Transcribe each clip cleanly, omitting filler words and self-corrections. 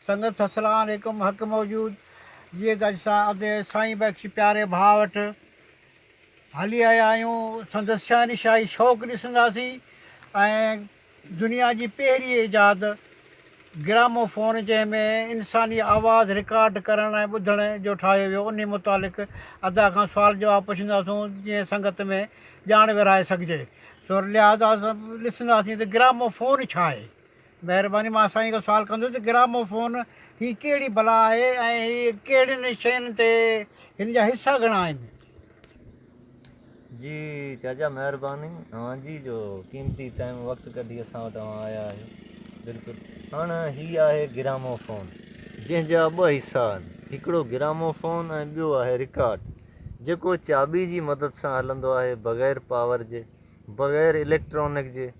संगत अस्सलाम वालेकुम हक़ मौजूद ये अॼु साईं बख्श प्यारे भाउ वटि हली आया आहियूं। संदसि शहनशाही शौक़ु ॾिसंदासीं ऐं दुनिया जी पहिरीं ईजाद ग्रामोफोन जंहिंमें इंसानी आवाज़ु रिकॉर्ड करण ऐं ॿुधण जो ठाहियो वियो, उन मुतालिक़ अदा खां सुवाल जवाबु पुछंदासूं जीअं संगत में ॼाण विराए सघिजे। सो लिहाज़ा ॾिसंदासीं त ग्रामोफोन छा आहे। महिरबानी मां साईं खां सुवालु कंदुसि त ग्रामोफोन हीअ कहिड़ी भला आहे ऐं हीअ कहिड़ियुनि शयुनि ते हिन जा हिसा घणा आहिनि। जी चाचा महिरबानी तव्हांजी जो क़ीमती टाइम वक़्तु कढी असां वटि आया आहियो। बिल्कुलु हाणे हीअ आहे ग्रामोफोन जंहिंजा ॿ हिसा आहिनि, हिकिड़ो ग्रामोफोन ऐं ॿियो आहे रिकॉर्ड जेको चाबी जी मदद सां हलंदो आहे, बग़ैर पावर जे, बग़ैर इलेक्ट्रॉनिक जे।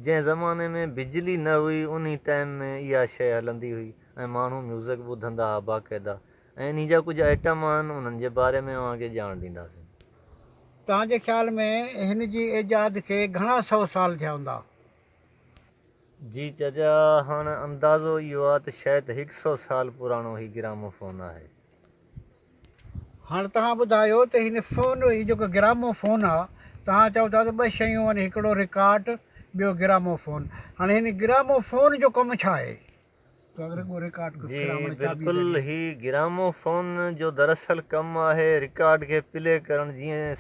जंहिं ज़माने में बिजली न हुई उन टाइम में इहा शइ हलंदी हुई ऐं माण्हू म्यूज़िक ॿुधंदा हुआ बाक़ाइदा, ऐं इन जा कुझु आइटम आहिनि उन्हनि जे बारे में तव्हांखे ॼाण ॾींदासीं। तव्हांजे ख़्याल में हिन जी ईजाद खे घणा सौ साल थिया हूंदा? जी चाचा हाणे अंदाज़ो इहो आहे त शायदि 100 साल पुराणो ही ग्रामोफोन आहे। हाणे तव्हां ॿुधायो त हिन फ़ोन हीउ जेको ग्रामोफोन आहे, तव्हां चओ था त ॿ शयूं आहिनि, हिकिड़ो रिकॉर्ड ॿियो ग्रामोफोन। हाणे हिन ग्रामोफोन जो कमु छा आहे? जी बिल्कुलु ही ग्रामोफोन जो दरअसल कमु आहे रिकॉर्ड खे प्ले करणु, जीअं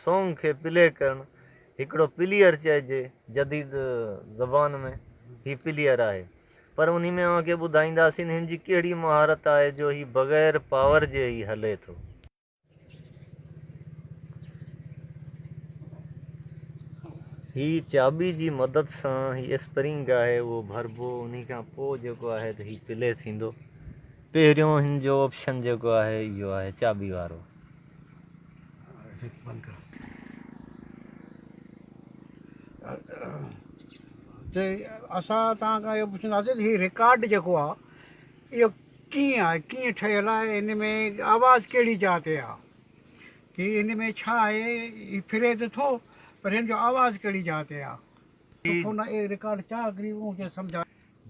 सॉन्ग खे प्ले करणु। हिकिड़ो प्लेयर चइजे जदीद ज़बान में, ही प्लेयर आहे, पर उन में तव्हांखे ॿुधाईंदासीं हिन जी कहिड़ी महारत आहे जो ही बग़ैर पावर जे ही हले थो। ही चाबी जी मदद सां ही स्प्रिंग आहे उहो भरिबो, उन खां पोइ जेको आहे त ही प्ले थींदो। पहिरियों हिन जो ऑप्शन जेको आहे इहो आहे चाबी वारो। त असां तव्हां खां इहो पुछंदासीं त हीउ रिकॉर्ड जेको आहे इहो कीअं आहे, कीअं ठहियलु आहे, हिन में आवाज़ु कहिड़ी जाइ ते आहे, हीउ हिन में छा आहे, हीउ फिरे त थो पर हिन जो आवाज़ु कहिड़ी जाइ ते आहे। फ़ोन रिकॉर्ड छा मूंखे सम्झाए।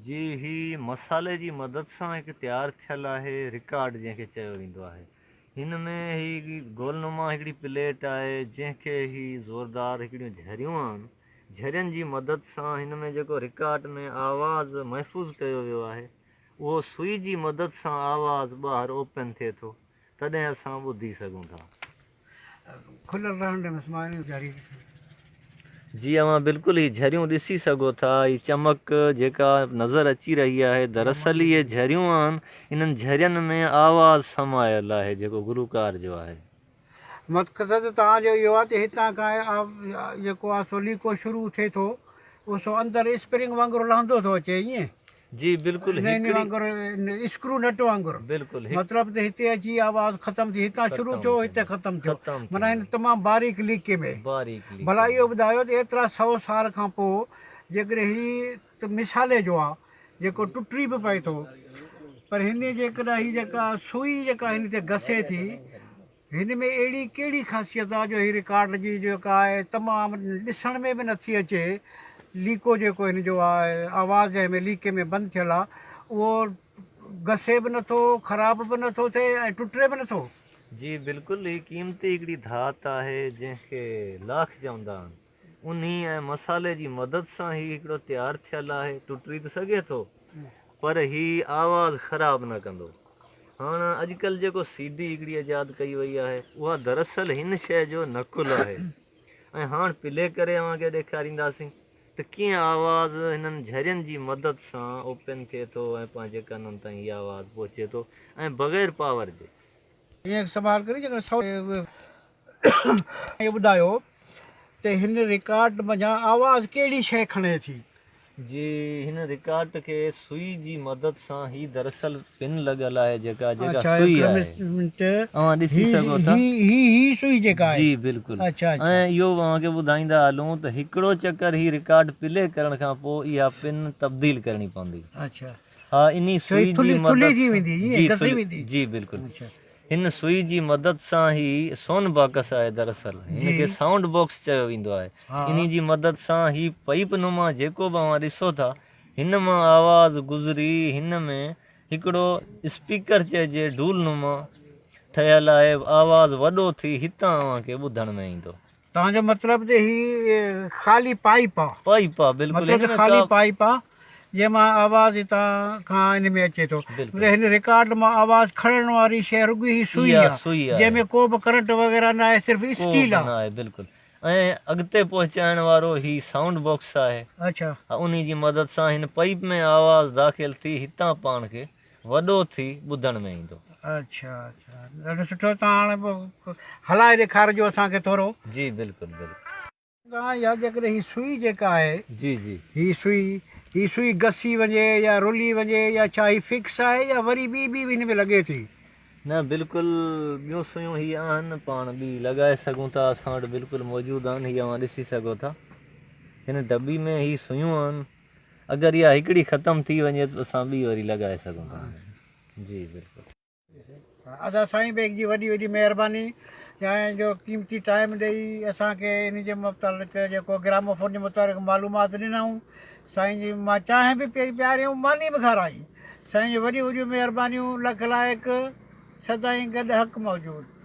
जी ही मसाले जी मदद सां हिकु तयारु थियलु आहे रिकॉर्ड जंहिंखे चयो वेंदो आहे। हिन में ही गोलनुमा हिकिड़ी प्लेट आहे जंहिंखे ही ज़ोरदार हिकिड़ियूं झरियूं आहिनि, झरियुनि जी मदद सां हिन में जेको रिकॉर्ड में आवाज़ु महफ़ूज़ कयो वियो आहे उहो सुई जी मदद सां आवाज़ु ॿाहिरि ओपन थिए थो, तॾहिं असां ॿुधी सघूं था। खुलियल रहण जारी। जी अवां बिल्कुलु ही झरियूं ॾिसी सघो था। ही चमक जेका नज़र अची रही आहे दरअसल इहे झरियूं आहिनि, इन्हनि झरियुनि में आवाज़ु समायल आहे जेको गुलूकार जो आहे। मक़सदु तव्हांजो इहो आहे त हितां खां जेको आहे सो लीको शुरू थिए थो, उहो सो अंदरि स्प्रिंग वांगुरु लहंदो थो अचे ईअं। जी बिल्कुलु वांगुरु स्क्रू नट वांगुरु, बिल्कुलु मतिलबु त हिते अची आवाज़ु ख़तमु थी, हितां शुरू थियो हिते ख़तमु थियो, माना हिन तमामु बारीक़ लीके में। भला इहो ॿुधायो त एतिरा 100 साल खां पोइ जेकॾहिं हीउ मिसाले जो आहे जेको टुटी बि पए थो, पर हिन जेकॾहिं हीअ जेका सुई जेका हिन ते घसे थी, हिन में अहिड़ी कहिड़ी ख़ासियत आहे जो हीअ रिकॉर्ड जी जेका आहे तमामु ॾिसण में बि नथी अचे। लीको जेको हिन जो आहे आवाज़ु जंहिंमें लीके में बंदि थियलु आहे उहो घसे बि नथो, ख़राबु बि नथो थिए ऐं टुटे बि नथो। जी बिल्कुलु ही क़ीमती हिकिड़ी धात आहे जंहिंखे लाख चवंदा आहिनि, उन ऐं मसाले जी मदद सां ही हिकिड़ो तयारु थियलु आहे। टुटी त सघे थो पर ही आवाज़ु ख़राबु न कंदो। हाणे अॼुकल्ह जेको CD हिकिड़ी ईजाद कई वई आहे उहा दरअसल हिन शइ जो नकुलु आहे, ऐं हाणे प्ले करे तव्हांखे ॾेखारींदासीं त कीअं आवाज़ु हिननि झरियुनि जी मदद सां ओपन थिए थो ऐं पंहिंजे कननि ताईं इहा आवाज़ु पहुचे थो ऐं बग़ैर पावर जे। ईअं सवाल करे इहो ॿुधायो त हिन रिकॉर्ड मंझां आवाज़ु कहिड़ी शइ खणे थी? जी हिन रिकॉर्ड खे सुई जी मदद सां ही दरअसल पिन लॻल आहे जेका सुई आहे, तव्हां ॾिसी सघो था। सुई जेका आहे जी बिल्कुलु। ऐं इहो तव्हांखे ॿुधाईंदा हलूं त हिकिड़ो चकर ही रिकॉर्ड प्ले करण खां पोइ इहा पिन तब्दील करणी पवंदी। हा इन सुई जी मदद, जी बिल्कुलु हिन सुई जी मदद सां ही सोन बॉक्स आहे, दरअसल हिनखे साउंड बॉक्स चयो वेंदो आहे। इन जी मदद सां ही पाइप नुमा जेको बि तव्हां ॾिसो था हिन मां आवाज़ु गुज़री हिन में हिकिड़ो स्पीकर चइजे ढूलनुमा ठहियलु आहे, आवाज़ वॾो थी हितां अव्हांखे ॿुधण में ईंदो। तव्हांजो मतिलबु त ही ख़ाली पाइप आहे, पाइप आहे, बिल्कुलु मतिलबु हिन में ख़ाली का पाइप आहे जंहिंमां आवाज़ हितां खां इन में अचे थो। बिल्कुलु। हिन रिकॉर्ड मां आवाज़ खणण वारी शइ रुॻी ही सुई इहा आहे, सुई आहे, जंहिंमें को बि करंट वग़ैरह न आहे, सिर्फ़ु को स्टील बि न आहे। आहे, बिल्कुलु। ऐं अॻिते पहुचाइण वारो ही साउंड बॉक्स आहे। अच्छा, उन जी मदद सां हिन पाइप में आवाज़ दाख़िल थी हितां पाण खे वॾो थी ॿुधण में ईंदो। अच्छा अच्छा, ॾाढो सुठो। तव्हां हाणे पोइ हलाए ॾेखारिजो असांखे थोरो। जी बिल्कुलु बिल्कुलु। तव्हां या जेकॾहिं ही सुई जेका आहे, जी जी, ही सुई घसी वञे या रुली वञे या छा ही फिक्स आहे या वरी ॿी हिन में लॻे थी? न बिल्कुलु ॿियूं सुयूं ही आहिनि, पाण ॿी लॻाए सघूं था, असां वटि बिल्कुलु मौजूदु आहिनि। हीअ तव्हां ॾिसी सघो था, हिन डॿी में ही सुयूं आहिनि। अगरि इहा हिकिड़ी ख़तमु थी वञे त असां ॿी वरी लॻाए सघूं था। जी बिल्कुलु। अदा साईं बेग जी वॾी वॾी महिरबानी, ऐं जो क़ीमती टाइम ॾेई असांखे इन जे मुतालिक़ जेको ग्रामोफोन जे मुतालिक़ मालूमात ॾिनऊं। साईं जी मां चाहे बि प्यारियूं मानी बि खाराई। साईं जी वॾियूं वॾियूं महिरबानियूं, लख लाइक़, सदाईं गॾु हक़ मौजूदु।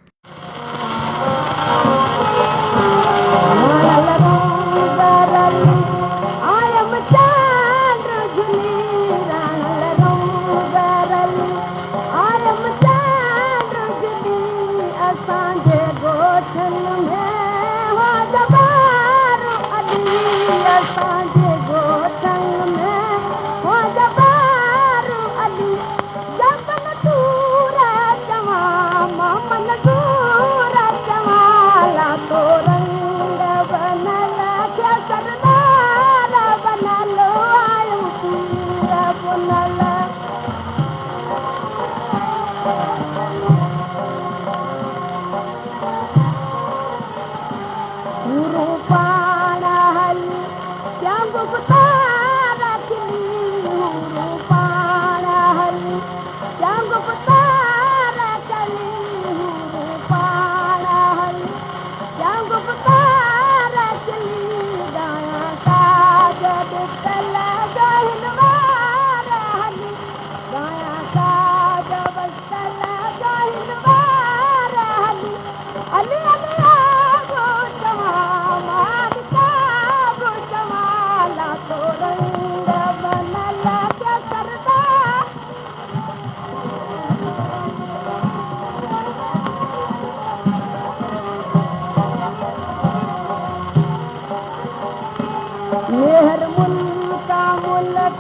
मेहर मुल्क का मुल्क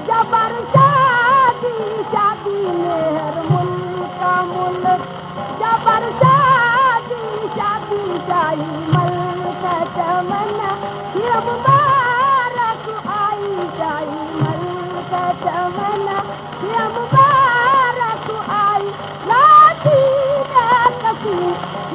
जबर शादी शादी, मेहर मुल्क का मुल्क जबर शादी शादी, जाई मल्क तमन्ना ये मुबारक आई, जाई मल्क तमन्ना ये मुबारक आई। लाठी कसी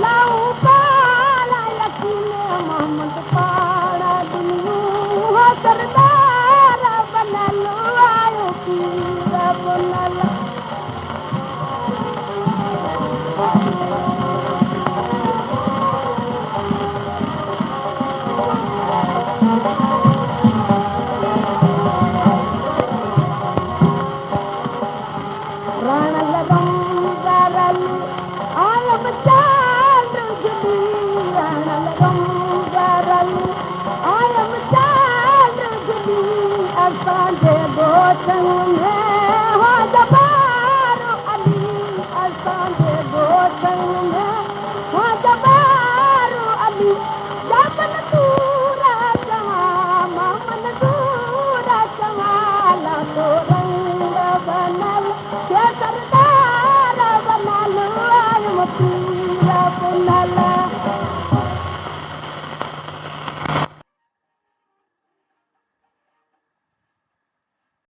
लाऊ पाला यकीन मोहम्मद पाड़ा दुनिया सरदार बनलो आयो पीर बुला।